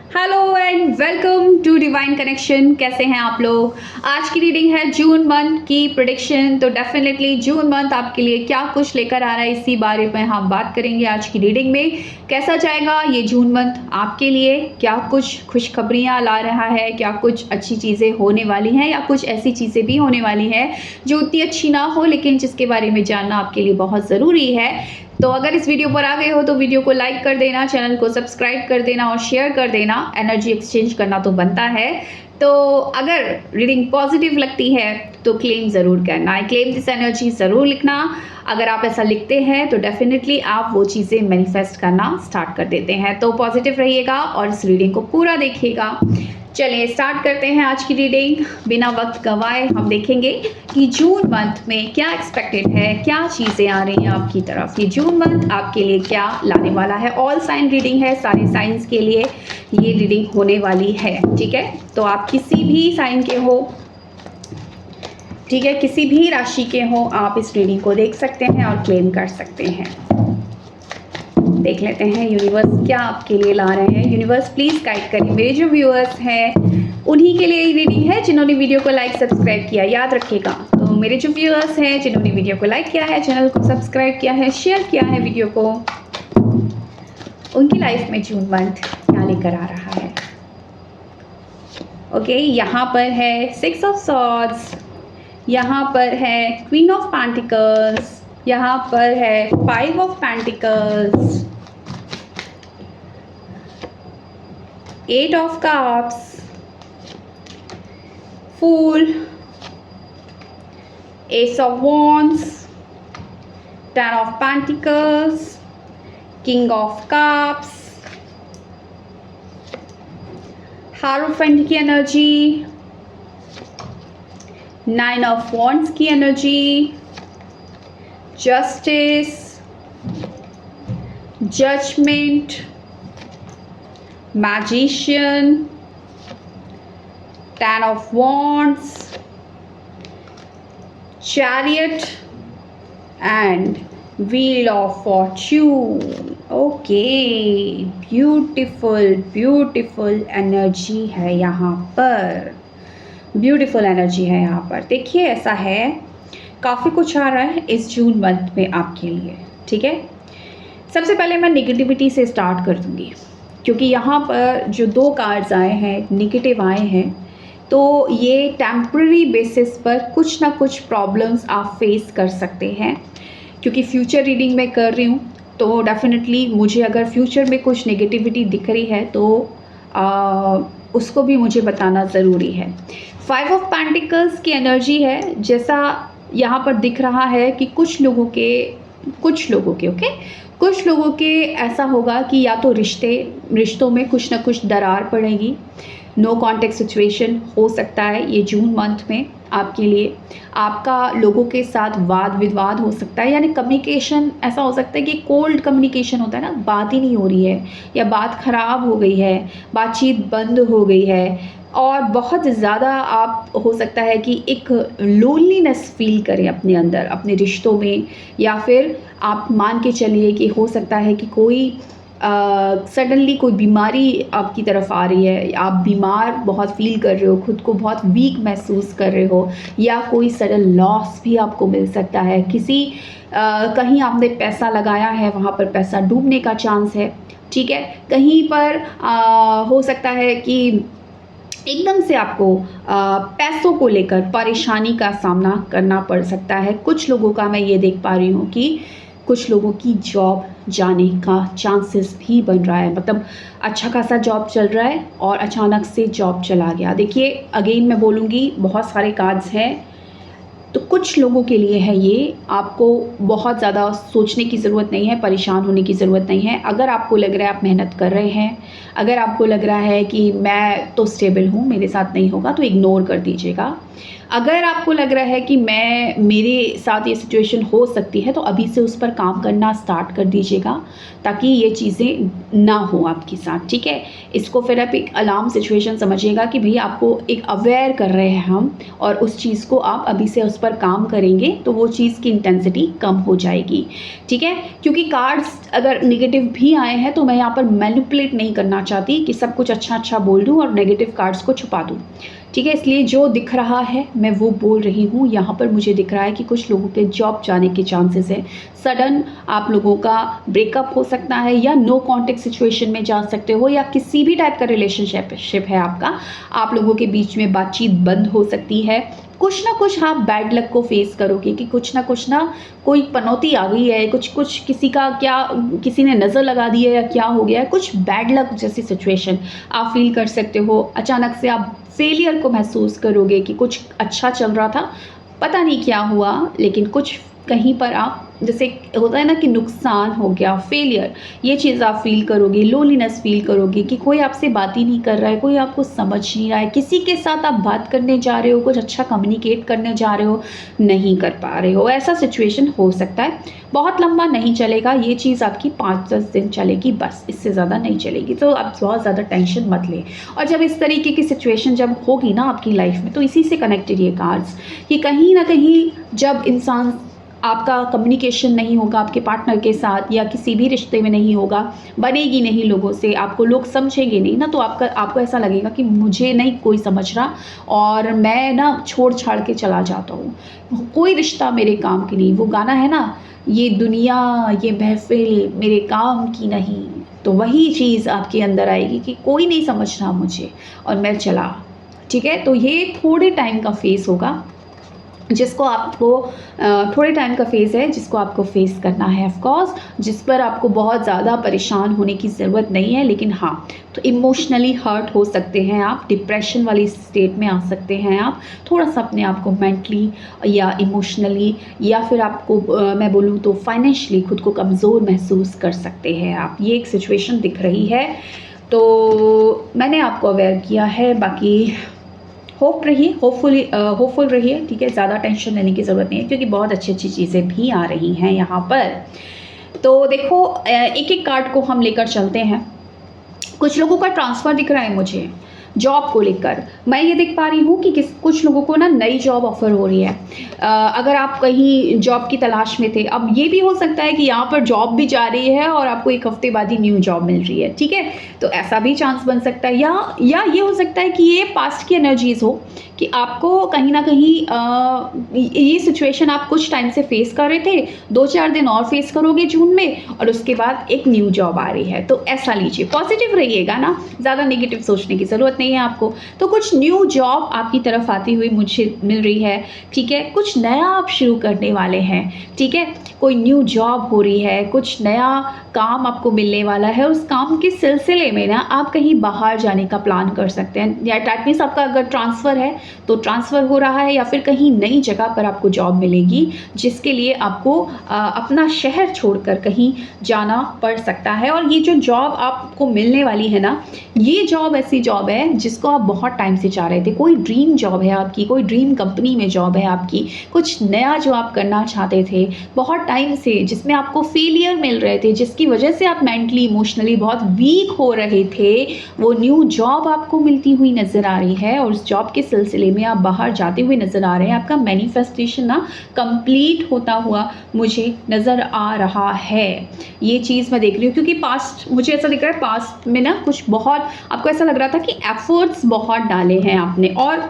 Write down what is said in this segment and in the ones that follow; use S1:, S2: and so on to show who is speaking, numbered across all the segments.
S1: Hello and welcome to divine connection. कैसे हैं आप लोग। आज की रीडिंग है जून मंथ की प्रेडिक्शन। तो डेफिनेटली जून मंथ आपके लिए क्या कुछ लेकर आ रहा है इसी बारे में हम बात करेंगे आज की रीडिंग में। कैसा जाएगा ये जून मंथ आपके लिए, क्या कुछ खुशखबरियाँ ला रहा है, क्या कुछ अच्छी चीज़ें होने वाली हैं या कुछ ऐसी चीज़ें भी होने वाली हैं जो उतनी अच्छी ना हो लेकिन जिसके बारे में जानना आपके लिए बहुत ज़रूरी है। तो अगर इस वीडियो पर आ गए हो तो वीडियो को लाइक कर देना, चैनल को सब्सक्राइब कर देना और शेयर कर देना। एनर्जी एक्सचेंज करना तो बनता है। तो अगर रीडिंग पॉजिटिव लगती है तो क्लेम ज़रूर करना, आई क्लेम दिस एनर्जी ज़रूर लिखना। अगर आप ऐसा लिखते हैं तो डेफिनेटली आप वो चीज़ें मैनिफेस्ट करना स्टार्ट कर देते हैं। तो पॉजिटिव रहिएगा और इस रीडिंग को पूरा देखिएगा। चलिए स्टार्ट करते हैं आज की रीडिंग। बिना वक्त गंवाए हम देखेंगे कि जून मंथ में क्या एक्सपेक्टेड है, क्या चीज़ें आ रही हैं आपकी तरफ। ये जून मंथ आपके लिए क्या लाने वाला है। ऑल साइन रीडिंग है, सारे साइंस के लिए ये रीडिंग होने वाली है। ठीक है, तो आप किसी भी साइन के हो, ठीक है, किसी भी राशि के हो, आप इस रीडिंग को देख सकते हैं और क्लेम कर सकते हैं। देख लेते हैं यूनिवर्स क्या आपके लिए ला रहे हैं। यूनिवर्स प्लीज़ गाइड करिए। मेरे जो व्यूअर्स हैं उन्हीं के लिए ये रीडिंग है जिन्होंने वीडियो को लाइक सब्सक्राइब किया, याद रखिएगा। तो मेरे जो व्यूअर्स हैं जिन्होंने वीडियो को लाइक किया है, चैनल को सब्सक्राइब किया है, शेयर किया है वीडियो को, उनकी लाइफ में जून मंथ क्या लेकर आ रहा है। ओके, यहाँ पर है 6 ऑफ सॉर्ड्स, यहाँ पर है क्वीन ऑफ पेंटिकल्स, यहाँ पर है 5 of pentacles, 8 of cups, Fool, Ace of Wands, 10 of Pentacles, King of Cups, Hierophant की एनर्जी, 9 of Wands की energy, Justice, Judgment, Magician, 10 of Wands, Chariot and Wheel of Fortune। Okay, beautiful beautiful energy है यहाँ पर, beautiful energy है यहाँ पर। देखिए ऐसा है, काफ़ी कुछ आ रहा है इस जून मंथ में आपके लिए। ठीक है, सबसे पहले मैं नेगेटिविटी से स्टार्ट कर दूँगी क्योंकि यहाँ पर जो 2 कार्ड्स आए हैं नेगेटिव आए हैं, तो ये टेम्पररी बेसिस पर कुछ ना कुछ प्रॉब्लम्स आप फेस कर सकते हैं। क्योंकि फ्यूचर रीडिंग मैं कर रही हूँ तो डेफिनेटली मुझे अगर फ्यूचर में कुछ नेगेटिविटी दिख रही है तो उसको भी मुझे बताना ज़रूरी है। 5 ऑफ पेंटिकल्स की एनर्जी है, जैसा यहाँ पर दिख रहा है कि कुछ लोगों के ऐसा होगा कि या तो रिश्तों में कुछ ना कुछ दरार पड़ेगी। नो कॉन्टेक्ट सिचुएशन हो सकता है ये जून मंथ में आपके लिए। आपका लोगों के साथ वाद विवाद हो सकता है, यानी कम्युनिकेशन ऐसा हो सकता है कि कोल्ड कम्युनिकेशन होता है ना, बात ही नहीं हो रही है या बात ख़राब हो गई है, बातचीत बंद हो गई है और बहुत ज़्यादा आप हो सकता है कि एक लोनलीनेस फील करें अपने अंदर, अपने रिश्तों में। या फिर आप मान के चलिए कि हो सकता है कि कोई सडनली कोई बीमारी आपकी तरफ आ रही है, आप बीमार बहुत फील कर रहे हो, खुद को बहुत वीक महसूस कर रहे हो, या कोई सडन लॉस भी आपको मिल सकता है। किसी कहीं आपने पैसा लगाया है, वहाँ पर पैसा डूबने का चांस है। ठीक है, कहीं पर हो सकता है कि एकदम से आपको पैसों को लेकर परेशानी का सामना करना पड़ सकता है। कुछ लोगों का मैं ये देख पा रही हूँ कि कुछ लोगों की जॉब जाने का चांसेस भी बन रहा है, मतलब अच्छा खासा जॉब चल रहा है और अचानक से जॉब चला गया। देखिए अगेन मैं बोलूँगी, बहुत सारे कार्ड्स हैं तो कुछ लोगों के लिए है ये। आपको बहुत ज़्यादा सोचने की ज़रूरत नहीं है, परेशान होने की ज़रूरत नहीं है। अगर आपको लग रहा है आप मेहनत कर रहे हैं, अगर आपको लग रहा है कि मैं तो स्टेबल हूँ, मेरे साथ नहीं होगा, तो इग्नोर कर दीजिएगा। अगर आपको लग रहा है कि मेरे साथ ये सिचुएशन हो सकती है तो अभी से उस पर काम करना स्टार्ट कर दीजिएगा ताकि ये चीज़ें ना हो आपके साथ। ठीक है, इसको फिर आप एक अलार्म सिचुएशन समझिएगा कि भई आपको एक अवेयर कर रहे हैं हम, और उस चीज़ को आप अभी से उस पर काम करेंगे तो वो चीज़ की इंटेंसिटी कम हो जाएगी, ठीक है। क्योंकि कार्ड्स अगर नेगेटिव भी आए हैं तो मैं यहाँ पर मैनिपुलेट नहीं करना चाहती कि सब कुछ अच्छा अच्छा बोल दूँ और नेगेटिव कार्ड्स को छुपा दूँ, ठीक है। इसलिए जो दिख रहा है मैं वो बोल रही हूँ। यहाँ पर मुझे दिख रहा है कि कुछ लोगों के जॉब जाने के चांसेस हैं, सडन आप लोगों का ब्रेकअप हो सकता है या नो कॉन्टेक्ट सिचुएशन में जा सकते हो, या किसी भी टाइप का रिलेशनशिप है आपका, आप लोगों के बीच में बातचीत बंद हो सकती है। कुछ ना कुछ आप बैड लक को फेस करोगे कि कुछ ना कोई पनौती आ गई है, कुछ किसी का क्या, किसी ने नज़र लगा दी है या क्या हो गया है, कुछ बैड लक जैसी सिचुएशन आप फील कर सकते हो। अचानक से आप फेलियर को महसूस करोगे कि कुछ अच्छा चल रहा था, पता नहीं क्या हुआ, लेकिन कुछ कहीं पर आप, जैसे होता है ना कि नुकसान हो गया, फेलियर, ये चीज़ आप फील करोगे। लोनलीनेस फील करोगे कि कोई आपसे बात ही नहीं कर रहा है, कोई आपको समझ नहीं रहा है, किसी के साथ आप बात करने जा रहे हो, कुछ अच्छा कम्युनिकेट करने जा रहे हो, नहीं कर पा रहे हो, ऐसा सिचुएशन हो सकता है। बहुत लंबा नहीं चलेगा, ये चीज़ आपकी 5-10 दिन चलेगी, बस इससे ज़्यादा नहीं चलेगी, तो आप बहुत ज़्यादा टेंशन मत लें। और जब इस तरीके की सिचुएशन जब होगी ना आपकी लाइफ में, तो इसी से कनेक्टेड ये कार्ड्स कि कहीं ना कहीं जब इंसान, आपका कम्युनिकेशन नहीं होगा आपके पार्टनर के साथ या किसी भी रिश्ते में नहीं होगा, बनेगी नहीं लोगों से, आपको लोग समझेंगे नहीं ना, तो आपको ऐसा लगेगा कि मुझे नहीं कोई समझ रहा और मैं ना छोड़ छाड़ के चला जाता हूँ, कोई रिश्ता मेरे काम की नहीं। वो गाना है ना, ये दुनिया ये महफिल मेरे काम की नहीं, तो वही चीज़ आपके अंदर आएगी कि कोई नहीं समझ रहा मुझे और मैं चला, ठीक है। तो ये थोड़े टाइम का फेस होगा जिसको आपको थोड़े टाइम का फेज़ है जिसको आपको फेस करना है ऑफ कोर्स, जिस पर आपको बहुत ज़्यादा परेशान होने की ज़रूरत नहीं है। लेकिन हाँ, तो इमोशनली हर्ट हो सकते हैं आप, डिप्रेशन वाली स्टेट में आ सकते हैं आप, थोड़ा सा अपने आप को मेंटली या इमोशनली या फिर आपको मैं बोलूँ तो फाइनेंशियली खुद को कमज़ोर महसूस कर सकते हैं आप। ये एक सिचुएशन दिख रही है, तो मैंने आपको अवेयर किया है। बाकी होपफुल रहिए, ठीक है। ज़्यादा टेंशन लेने की ज़रूरत नहीं है क्योंकि बहुत अच्छी अच्छी चीज़ें भी आ रही हैं यहाँ पर। तो देखो, एक एक कार्ड को हम लेकर चलते हैं। कुछ लोगों का ट्रांसफ़र दिख रहा है मुझे जॉब को लेकर। मैं ये देख पा रही हूँ कि कुछ लोगों को ना नई जॉब ऑफ़र हो रही है। अगर आप कहीं जॉब की तलाश में थे, अब ये भी हो सकता है कि यहाँ पर जॉब भी जा रही है और आपको 1 हफ़्ते बाद ही न्यू जॉब मिल रही है, ठीक है। तो ऐसा भी चांस बन सकता है, या ये हो सकता है कि ये पास्ट की एनर्जीज़ हो कि आपको कहीं ना कहीं ये सिचुएशन आप कुछ टाइम से फेस कर रहे थे, 2-4 दिन और फेस करोगे जून में, और उसके बाद एक न्यू जॉब आ रही है। तो ऐसा लीजिए, पॉजिटिव रहिएगा ना, ज़्यादा नेगेटिव सोचने की ज़रूरत नहीं है आपको। तो कुछ न्यू जॉब आपकी तरफ आती हुई मुझे मिल रही है, ठीक है। कुछ नया आप शुरू करने वाले हैं, ठीक है। कोई न्यू जॉब हो रही है, कुछ नया काम आपको मिलने वाला है, उस काम के सिलसिले में ना आप कहीं बाहर जाने का प्लान कर सकते हैं, या डैट मीन्स आपका अगर ट्रांसफ़र है तो ट्रांसफ़र हो रहा है, या फिर कहीं नई जगह पर आपको जॉब मिलेगी जिसके लिए आपको अपना शहर छोड़कर कहीं जाना पड़ सकता है। और ये जो जॉब आपको मिलने वाली है ना, ये जॉब ऐसी जॉब है जिसको आप बहुत टाइम से चाह रहे थे, कोई ड्रीम जॉब है आपकी, कोई ड्रीम कंपनी में जॉब है आपकी, कुछ नया जो आप करना चाहते थे बहुत टाइम से, जिसमें आपको फेलियर मिल रहे थे, जिसकी वजह से आप मेंटली इमोशनली बहुत वीक हो रहे थे, वो न्यू जॉब आपको मिलती हुई नज़र आ रही है और उस जॉब के सिलसिले में आप बाहर जाते हुए नज़र आ रहे हैं। आपका मैनिफेस्टेशन ना कंप्लीट होता हुआ मुझे नज़र आ रहा है, ये चीज़ मैं देख रही हूँ। क्योंकि पास्ट मुझे ऐसा दिख रहा है, पास्ट में ना कुछ बहुत आपको ऐसा लग रहा था कि एफर्ट्स बहुत डाले हैं आपने और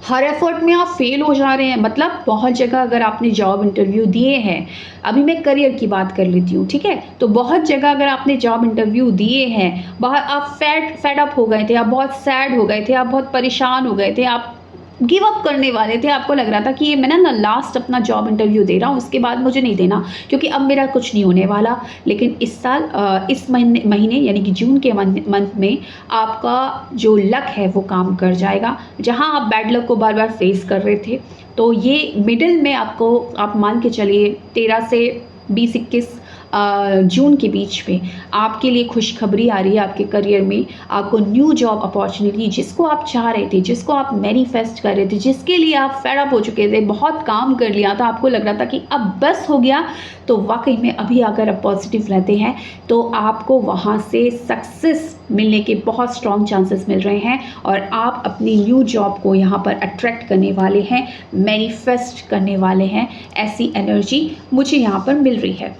S1: हर एफर्ट में आप फेल हो जा रहे हैं। मतलब बहुत जगह अगर आपने जॉब इंटरव्यू दिए हैं, अभी मैं करियर की बात कर लेती हूँ, ठीक है। तो बहुत जगह अगर आपने जॉब इंटरव्यू दिए हैं, बहुत आप फेड अप हो गए थे, आप बहुत सैड हो गए थे, आप बहुत परेशान हो गए थे, आप गिव अप करने वाले थे, आपको लग रहा था कि ये मैं ना लास्ट अपना जॉब इंटरव्यू दे रहा हूँ, उसके बाद मुझे नहीं देना क्योंकि अब मेरा कुछ नहीं होने वाला। लेकिन इस साल इस महीने यानी कि जून के मंथ में आपका जो लक है वो काम कर जाएगा। जहाँ आप बैड लक को बार बार फेस कर रहे थे, तो ये मिडिल में आपको, आप मान के चलिए 13 से 20-21 जून के बीच में आपके लिए खुशखबरी आ रही है आपके करियर में। आपको न्यू जॉब अपॉर्चुनिटी, जिसको आप चाह रहे थे, जिसको आप मैनिफेस्ट कर रहे थे, जिसके लिए आप फेड अप हो चुके थे, बहुत काम कर लिया था, आपको लग रहा था कि अब बस हो गया, तो वाकई में अभी अगर आप पॉजिटिव रहते हैं तो आपको वहाँ से सक्सेस मिलने के बहुत स्ट्रॉन्ग चांसेस मिल रहे हैं और आप अपनी न्यू जॉब को यहाँ पर अट्रैक्ट करने वाले हैं, मैनिफेस्ट करने वाले हैं। ऐसी एनर्जी मुझे यहाँ पर मिल रही है,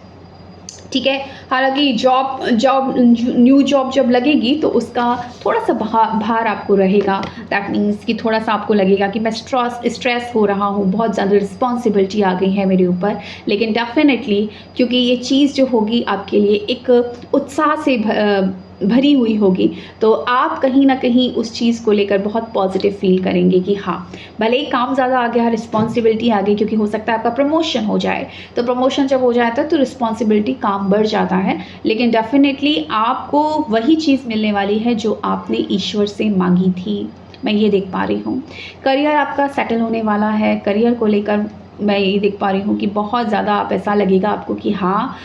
S1: ठीक है। हालांकि न्यू जॉब जब लगेगी तो उसका थोड़ा सा भार आपको रहेगा। दैट मीन्स कि थोड़ा सा आपको लगेगा कि मैं स्ट्रेस हो रहा हूँ, बहुत ज़्यादा रिस्पॉन्सिबिलिटी आ गई है मेरे ऊपर। लेकिन डेफिनेटली क्योंकि ये चीज़ जो होगी आपके लिए एक उत्साह से भरी हुई होगी, तो आप कहीं ना कहीं उस चीज़ को लेकर बहुत पॉजिटिव फील करेंगे कि हाँ, भले ही काम ज़्यादा आ गया, रिस्पॉन्सिबिलिटी आ गई, क्योंकि हो सकता है आपका प्रमोशन हो जाए, तो प्रमोशन जब हो जाता है तो रिस्पॉन्सिबिलिटी, काम बढ़ जाता है। लेकिन डेफिनेटली आपको वही चीज़ मिलने वाली है जो आपने ईश्वर से मांगी थी, मैं ये देख पा रही हूँ। करियर आपका सेटल होने वाला है। करियर को लेकर मैं ये देख पा रही हूँ कि बहुत ज़्यादा आप, ऐसा लगेगा आपको कि हाँ,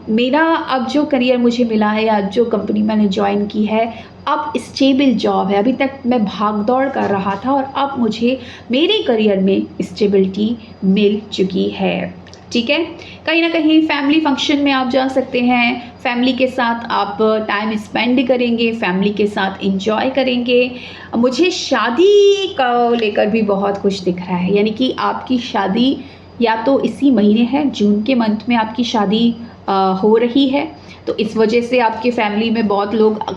S1: मेरा अब जो करियर मुझे मिला है या जो कंपनी मैंने ज्वाइन की है, अब स्टेबल जॉब है। अभी तक मैं भाग दौड़ कर रहा था और अब मुझे मेरे करियर में स्टेबिलिटी मिल चुकी है, ठीक है। कहीं ना कहीं फैमिली फंक्शन में आप जा सकते हैं, फैमिली के साथ आप टाइम स्पेंड करेंगे, फैमिली के साथ इंजॉय करेंगे। मुझे शादी को लेकर भी बहुत कुछ दिख रहा है, यानी कि आपकी शादी या तो इसी महीने है, जून के मंथ में आपकी शादी हो रही है, तो इस वजह से आपके फैमिली में बहुत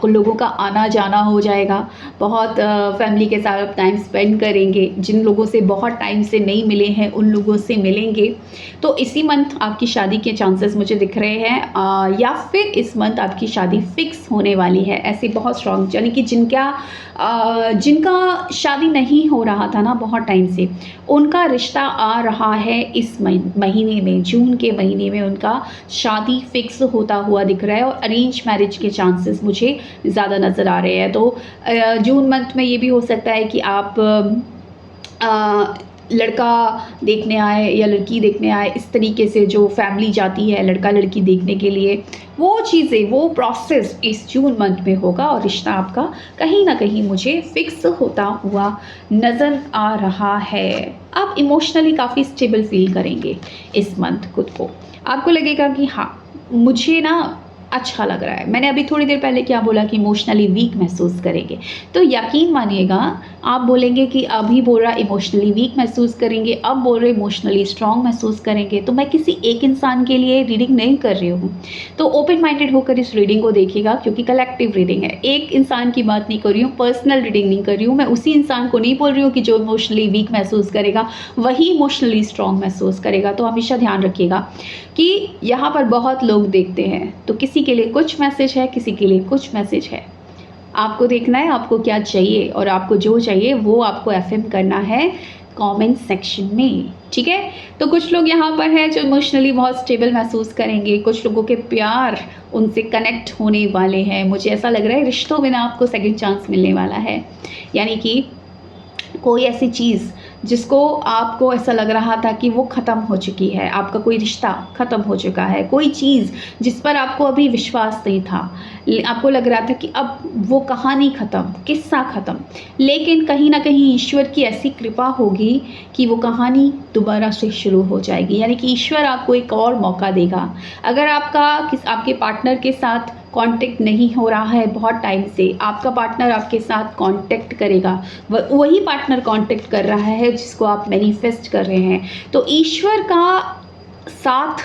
S1: लोगों का आना जाना हो जाएगा। बहुत फैमिली के साथ आप टाइम स्पेंड करेंगे, जिन लोगों से बहुत टाइम से नहीं मिले हैं उन लोगों से मिलेंगे। तो इसी मंथ आपकी शादी के चांसेस मुझे दिख रहे हैं, या फिर इस मंथ आपकी शादी फिक्स होने वाली है। ऐसे बहुत स्ट्रॉन्ग, यानी कि जिनका शादी नहीं हो रहा था ना बहुत टाइम से, उनका रिश्ता आ रहा है इस महीने में, जून के महीने में उनका शादी फिक्स होता हुआ दिख रहा है। और अरेंज मैरिज के चांसेस मुझे ज़्यादा नज़र आ रहे हैं। तो जून मंथ में ये भी हो सकता है कि आप लड़का देखने आए या लड़की देखने आए, इस तरीके से जो फैमिली जाती है लड़का लड़की देखने के लिए, वो चीज़ें, वो प्रोसेस इस जून मंथ में होगा और रिश्ता आपका कहीं ना कहीं मुझे फिक्स होता हुआ नज़र आ रहा है। आप इमोशनली काफ़ी स्टेबल फील करेंगे इस मंथ खुद को। आपको लगेगा कि हाँ, मुझे ना अच्छा लग रहा है। मैंने अभी थोड़ी देर पहले क्या बोला कि इमोशनली वीक महसूस करेंगे, तो यकीन मानिएगा आप बोलेंगे कि अभी बोल रहा इमोशनली वीक महसूस करेंगे, अब बोल रहे इमोशनली स्ट्रॉन्ग महसूस करेंगे। तो मैं किसी एक इंसान के लिए रीडिंग नहीं कर रही हूँ, तो ओपन माइंडेड होकर इस रीडिंग को देखिएगा, क्योंकि कलेक्टिव रीडिंग है। एक इंसान की बात नहीं कर रही हूँ, पर्सनल रीडिंग नहीं कर रही हूँ। मैं उसी इंसान को नहीं बोल रही हूँ कि जो इमोशनली वीक महसूस करेगा वही इमोशनली स्ट्रॉन्ग महसूस करेगा। तो हमेशा ध्यान रखिएगा कि यहाँ पर बहुत लोग देखते हैं, तो किसी के लिए कुछ मैसेज है, किसी के लिए कुछ मैसेज है। आपको देखना है आपको क्या चाहिए, और आपको जो चाहिए वो आपको एफएम करना है कमेंट सेक्शन में, ठीक है। तो कुछ लोग यहाँ पर हैं जो इमोशनली बहुत स्टेबल महसूस करेंगे, कुछ लोगों के प्यार उनसे कनेक्ट होने वाले हैं। मुझे ऐसा लग रहा है रिश्तों में ना आपको सेकंड चांस मिलने वाला है, यानी कि कोई ऐसी चीज़ जिसको आपको ऐसा लग रहा था कि वो ख़त्म हो चुकी है, आपका कोई रिश्ता ख़त्म हो चुका है, कोई चीज़ जिस पर आपको अभी विश्वास नहीं था, आपको लग रहा था कि अब वो कहानी ख़त्म, किस्सा ख़त्म, लेकिन कहीं ना कहीं ईश्वर की ऐसी कृपा होगी कि वो कहानी दोबारा से शुरू हो जाएगी। यानी कि ईश्वर आपको एक और मौका देगा। अगर आपके पार्टनर के साथ कांटेक्ट नहीं हो रहा है बहुत टाइम से, आपका पार्टनर आपके साथ कांटेक्ट करेगा, वही पार्टनर कांटेक्ट कर रहा है जिसको आप मैनिफेस्ट कर रहे हैं। तो ईश्वर का साथ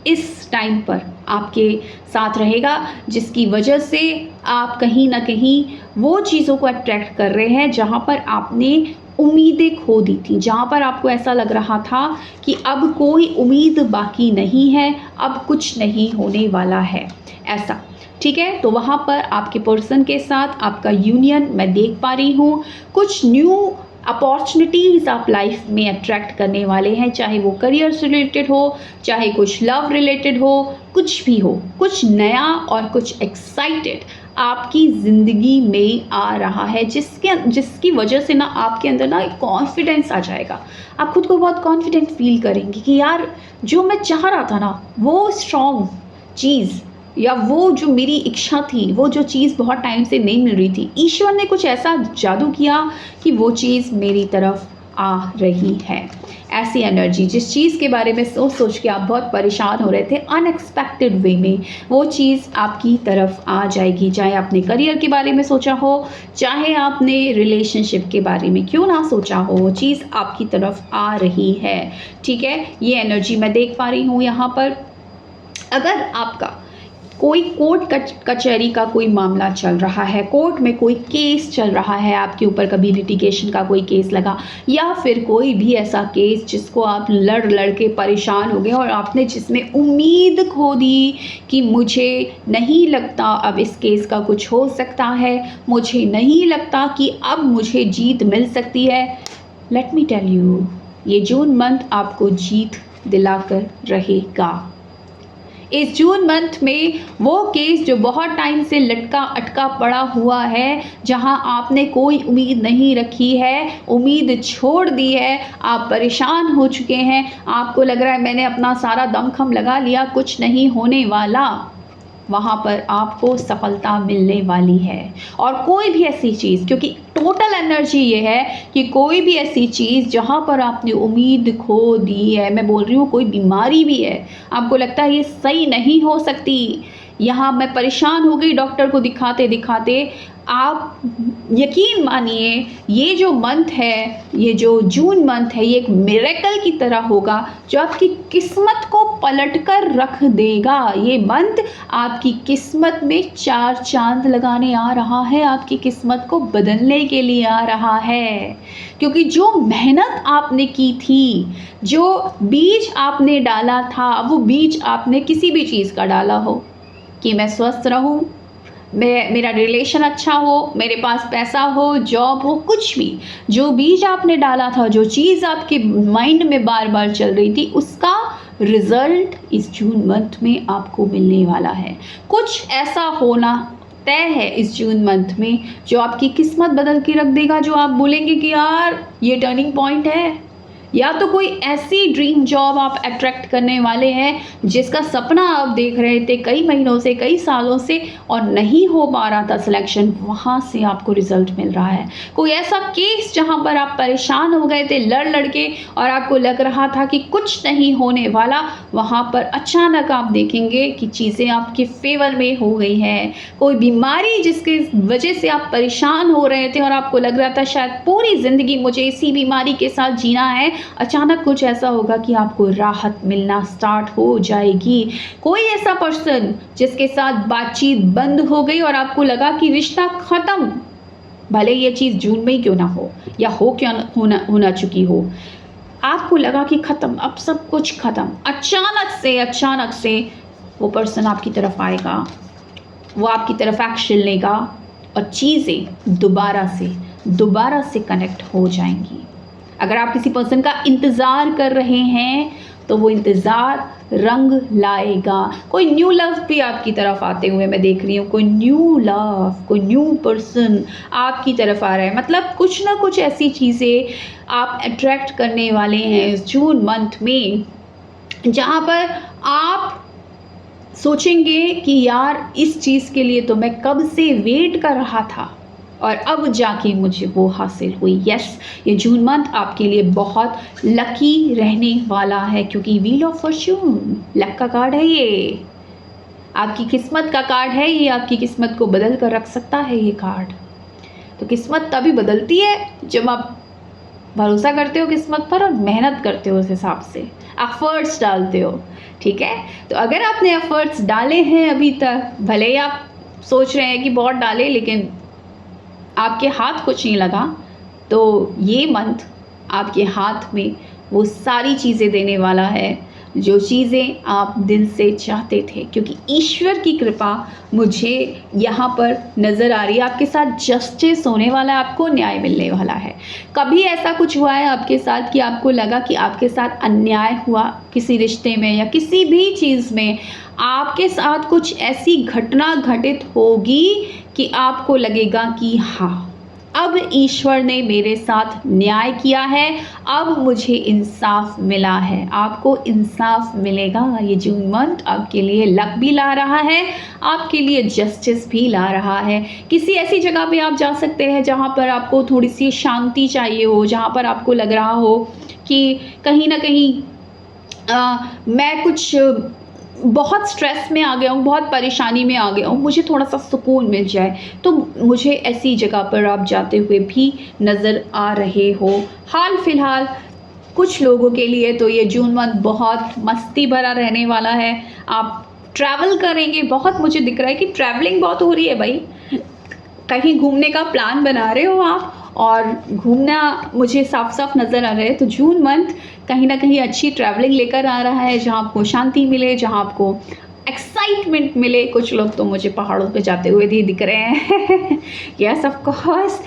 S1: इस टाइम पर आपके साथ रहेगा, जिसकी वजह से आप कहीं ना कहीं वो चीज़ों को अट्रैक्ट कर रहे हैं जहाँ पर आपने उम्मीदें खो दी थी, जहाँ पर आपको ऐसा लग रहा था कि अब कोई उम्मीद बाकी नहीं है, अब कुछ नहीं होने वाला है, ऐसा, ठीक है। तो वहाँ पर आपके पर्सन के साथ आपका यूनियन मैं देख पा रही हूँ। कुछ न्यू अपॉर्चुनिटीज़ आप लाइफ में अट्रैक्ट करने वाले हैं, चाहे वो करियर से रिलेटेड हो, चाहे कुछ लव रिलेटेड हो, कुछ भी हो, कुछ नया और कुछ एक्साइटेड आपकी ज़िंदगी में आ रहा है, जिसकी वजह से ना आपके अंदर ना एक कॉन्फिडेंस आ जाएगा। आप खुद को बहुत कॉन्फिडेंट फ़ील करेंगे कि यार जो मैं चाह रहा था ना, वो स्ट्रॉन्ग चीज़ या वो जो मेरी इच्छा थी, वो जो चीज़ बहुत टाइम से नहीं मिल रही थी, ईश्वर ने कुछ ऐसा जादू किया कि वो चीज़ मेरी तरफ आ रही है। ऐसी एनर्जी, जिस चीज़ के बारे में सोच सोच के आप बहुत परेशान हो रहे थे, अनएक्सपेक्टेड वे में वो चीज़ आपकी तरफ आ जाएगी। चाहे आपने करियर के बारे में सोचा हो, चाहे आपने रिलेशनशिप के बारे में क्यों ना सोचा हो, वो चीज़ आपकी तरफ आ रही है। ठीक है, ये एनर्जी मैं देख पा रही हूँ यहाँ पर। अगर आपका कोई कोर्ट कचहरी का कोई मामला चल रहा है, कोर्ट में कोई केस चल रहा है, आपके ऊपर कभी लिटिगेशन का कोई केस लगा, या फिर कोई भी ऐसा केस जिसको आप लड़ लड़ के परेशान हो गए और आपने जिसमें उम्मीद खो दी कि मुझे नहीं लगता अब इस केस का कुछ हो सकता है, मुझे नहीं लगता कि अब मुझे जीत मिल सकती है। लेट मी टेल यू, ये जून मंथ आपको जीत दिलाकर रहेगा। इस जून मंथ में वो केस जो बहुत टाइम से लटका अटका पड़ा हुआ है, जहां आपने कोई उम्मीद नहीं रखी है, उम्मीद छोड़ दी है, आप परेशान हो चुके हैं, आपको लग रहा है मैंने अपना सारा दमखम लगा लिया, कुछ नहीं होने वाला, वहाँ पर आपको सफलता मिलने वाली है। और कोई भी ऐसी चीज़, क्योंकि टोटल एनर्जी ये है कि कोई भी ऐसी चीज़ जहाँ पर आपने उम्मीद खो दी है, मैं बोल रही हूँ कोई बीमारी भी है, आपको लगता है ये सही नहीं हो सकती, यहाँ मैं परेशान हो गई डॉक्टर को दिखाते दिखाते, आप यकीन मानिए ये जो मंथ है, ये जो जून मंथ है, ये एक मिरेकल की तरह होगा जो आपकी किस्मत को पलट कर रख देगा। ये मंथ आपकी किस्मत में 4 चांद लगाने आ रहा है, आपकी किस्मत को बदलने के लिए आ रहा है। क्योंकि जो मेहनत आपने की थी, जो बीज आपने डाला था, वो बीज आपने किसी भी चीज़ का डाला हो कि मैं स्वस्थ रहूं, मेरा रिलेशन अच्छा हो, मेरे पास पैसा हो, जॉब हो, कुछ भी जो बीज आपने डाला था, जो चीज़ आपके माइंड में बार बार चल रही थी, उसका रिजल्ट इस जून मंथ में आपको मिलने वाला है। कुछ ऐसा होना तय है इस जून मंथ में जो आपकी किस्मत बदल के रख देगा, जो आप बोलेंगे कि यार ये टर्निंग पॉइंट है। या तो कोई ऐसी ड्रीम जॉब आप अट्रैक्ट करने वाले हैं जिसका सपना आप देख रहे थे कई महीनों से, कई सालों से, और नहीं हो पा रहा था सिलेक्शन, वहाँ से आपको रिजल्ट मिल रहा है। कोई ऐसा केस जहाँ पर आप परेशान हो गए थे लड़ लड़ के और आपको लग रहा था कि कुछ नहीं होने वाला, वहाँ पर अचानक आप देखेंगे कि चीज़ें आपके फेवर में हो गई हैं। कोई बीमारी जिसकी वजह से आप परेशान हो रहे थे और आपको लग रहा था शायद पूरी ज़िंदगी मुझे इसी बीमारी के साथ जीना है, अचानक कुछ ऐसा होगा कि आपको राहत मिलना स्टार्ट हो जाएगी। कोई ऐसा पर्सन जिसके साथ बातचीत बंद हो गई और आपको लगा कि रिश्ता खत्म, भले ये चीज़ जून में ही क्यों ना हो या हो क्या होना चुकी हो, आपको लगा कि खत्म, अब सब कुछ खत्म, अचानक से वो पर्सन आपकी तरफ आएगा, वो आपकी तरफ एक्शन लेगा और चीज़ें दोबारा से कनेक्ट हो जाएंगी। अगर आप किसी पर्सन का इंतज़ार कर रहे हैं तो वो इंतज़ार रंग लाएगा। कोई न्यू लव भी आपकी तरफ आते हुए मैं देख रही हूँ, कोई न्यू लव, कोई न्यू पर्सन आपकी तरफ आ रहा है। मतलब कुछ ना कुछ ऐसी चीज़ें आप अट्रैक्ट करने वाले हैं इस जून मंथ में, जहाँ पर आप सोचेंगे कि यार इस चीज़ के लिए तो मैं कब से वेट कर रहा था और अब जाके मुझे वो हासिल हुई। यस, ये जून मंथ आपके लिए बहुत लकी रहने वाला है, क्योंकि व्हील ऑफ फॉर्च्यून लक का कार्ड है, ये आपकी किस्मत का कार्ड है, ये आपकी किस्मत को बदल कर रख सकता है ये कार्ड। तो किस्मत तभी बदलती है जब आप भरोसा करते हो किस्मत पर और मेहनत करते हो, उस हिसाब से एफर्ट्स डालते हो। ठीक है, तो अगर आपने एफर्ट्स डाले हैं अभी तक, भले ही आप सोच रहे हैं कि बहुत डाले लेकिन आपके हाथ कुछ नहीं लगा, तो ये मंथ आपके हाथ में वो सारी चीज़ें देने वाला है जो चीज़ें आप दिल से चाहते थे, क्योंकि ईश्वर की कृपा मुझे यहाँ पर नज़र आ रही है। आपके साथ जस्टिस होने वाला है, आपको न्याय मिलने वाला है। कभी ऐसा कुछ हुआ है आपके साथ कि आपको लगा कि आपके साथ अन्याय हुआ किसी रिश्ते में या किसी भी चीज़ में, आपके साथ कुछ ऐसी घटना घटित होगी कि आपको लगेगा कि हाँ, अब ईश्वर ने मेरे साथ न्याय किया है, अब मुझे इंसाफ मिला है। आपको इंसाफ मिलेगा। ये जून मंथ आपके लिए लक भी ला रहा है, आपके लिए जस्टिस भी ला रहा है। किसी ऐसी जगह पे आप जा सकते हैं जहाँ पर आपको थोड़ी सी शांति चाहिए हो, जहाँ पर आपको लग रहा हो कि कहीं ना कहीं मैं कुछ बहुत स्ट्रेस में आ गया हूँ, बहुत परेशानी में आ गया हूँ, मुझे थोड़ा-सा सुकून मिल जाए, तो मुझे ऐसी जगह पर आप जाते हुए भी नज़र आ रहे हो। हाल-फिलहाल कुछ लोगों के लिए तो ये जून मंथ बहुत मस्ती भरा रहने वाला है। आप ट्रैवल करेंगे, बहुत मुझे दिख रहा है कि ट्रैवलिंग बहुत हो रही है भई। कहीं घूमने का प्लान बना रहे हो आप और घूमना मुझे साफ-साफ नज़र आ रहा है। तो जून मंथ कहीं न कहीं अच्छी ट्रैवलिंग लेकर आ रहा है, जहाँ आपको शांति मिले, जहाँ आपको एक्साइटमेंट मिले। कुछ लोग तो मुझे पहाड़ों पे जाते हुए भी दिख रहे हैं। यस ऑफ कोर्स,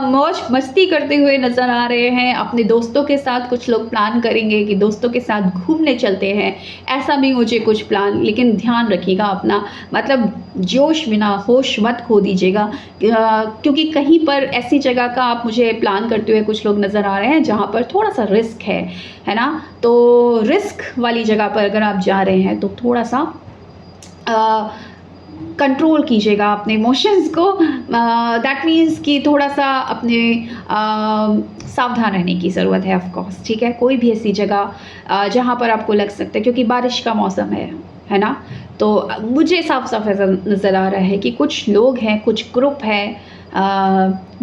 S1: मौज मस्ती करते हुए नज़र आ रहे हैं। अपने दोस्तों के साथ कुछ लोग प्लान करेंगे कि दोस्तों के साथ घूमने चलते हैं, ऐसा भी मुझे कुछ प्लान। लेकिन ध्यान रखिएगा अपना, मतलब जोश में ना होश मत खो दीजिएगा, क्योंकि कहीं पर ऐसी जगह का आप मुझे प्लान करते हुए कुछ लोग नज़र आ रहे हैं जहाँ पर थोड़ा सा रिस्क है ना। तो रिस्क वाली जगह पर अगर आप जा रहे हैं तो थोड़ा सा कंट्रोल कीजिएगा अपने इमोशंस को। दैट मीन्स कि थोड़ा सा अपने सावधान रहने की ज़रूरत है ऑफ कोर्स, ठीक है। कोई भी ऐसी जगह जहाँ पर आपको लग सकता है, क्योंकि बारिश का मौसम है ना, तो मुझे साफ साफ ऐसा नज़र आ रहा है कि कुछ लोग हैं, कुछ ग्रुप है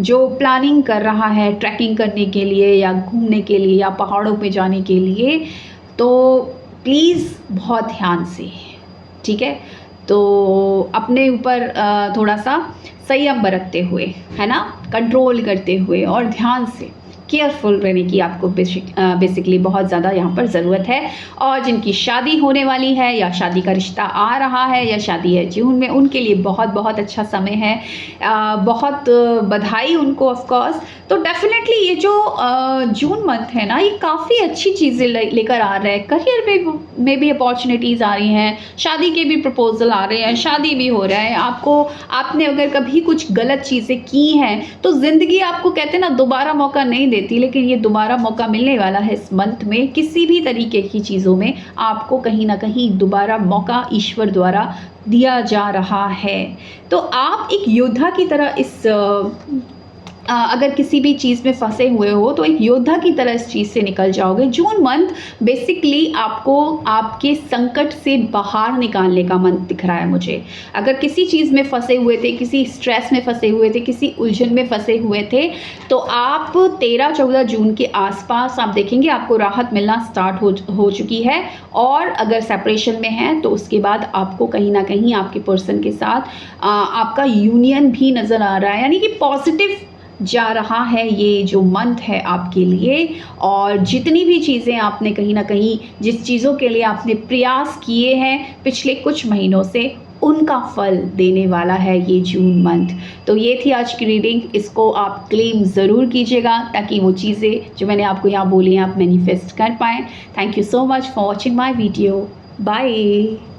S1: जो प्लानिंग कर रहा है ट्रैकिंग करने के लिए या घूमने के लिए या पहाड़ों पे जाने के लिए। तो प्लीज़ बहुत ध्यान से, ठीक है। तो अपने ऊपर थोड़ा सा संयम बरतते हुए, है ना, कंट्रोल करते हुए और ध्यान से केयरफुल रहने की आपको बेसिकली बहुत ज़्यादा यहाँ पर ज़रूरत है। और जिनकी शादी होने वाली है या शादी का रिश्ता आ रहा है या शादी है जून में, उनके लिए बहुत बहुत अच्छा समय है। बहुत बधाई उनको ऑफ कोर्स। तो डेफिनेटली ये जो जून मंथ है ना, ये काफ़ी अच्छी चीज़ें लेकर आ रहा है। करियर में भी अपॉर्चुनिटीज़ आ रही हैं, शादी के भी प्रपोजल आ रहे हैं, शादी भी हो रहा है। आपने अगर कभी कुछ गलत चीज़ें की हैं तो ज़िंदगी आपको कहते हैं ना दोबारा मौका नहीं देती, लेकिन ये दोबारा मौका मिलने वाला है इस मंथ में। किसी भी तरीके की चीज़ों में आपको कहीं ना कहीं दोबारा मौका ईश्वर द्वारा दिया जा रहा है। तो आप एक योद्धा की तरह अगर किसी भी चीज़ में फंसे हुए हो तो एक योद्धा की तरह इस चीज़ से निकल जाओगे। जून मंथ बेसिकली आपको आपके संकट से बाहर निकालने का मंथ दिख रहा है मुझे। अगर किसी चीज़ में फंसे हुए थे, किसी स्ट्रेस में फंसे हुए थे, किसी उलझन में फंसे हुए थे, तो आप 13-14 जून के आसपास आप देखेंगे आपको राहत मिलना स्टार्ट हो चुकी है। और अगर सेपरेशन में है तो उसके बाद आपको कहीं ना कहीं आपके पर्सन के साथ आपका यूनियन भी नज़र आ रहा है, यानी कि पॉजिटिव जा रहा है ये जो मंथ है आपके लिए। और जितनी भी चीज़ें आपने कहीं ना कहीं, जिस चीज़ों के लिए आपने प्रयास किए हैं पिछले कुछ महीनों से, उनका फल देने वाला है ये जून मंथ। तो ये थी आज की रीडिंग, इसको आप क्लेम ज़रूर कीजिएगा ताकि वो चीज़ें जो मैंने आपको यहाँ बोली हैं आप मैनिफेस्ट कर पाएँ। Thank you so much for watching my video. Bye.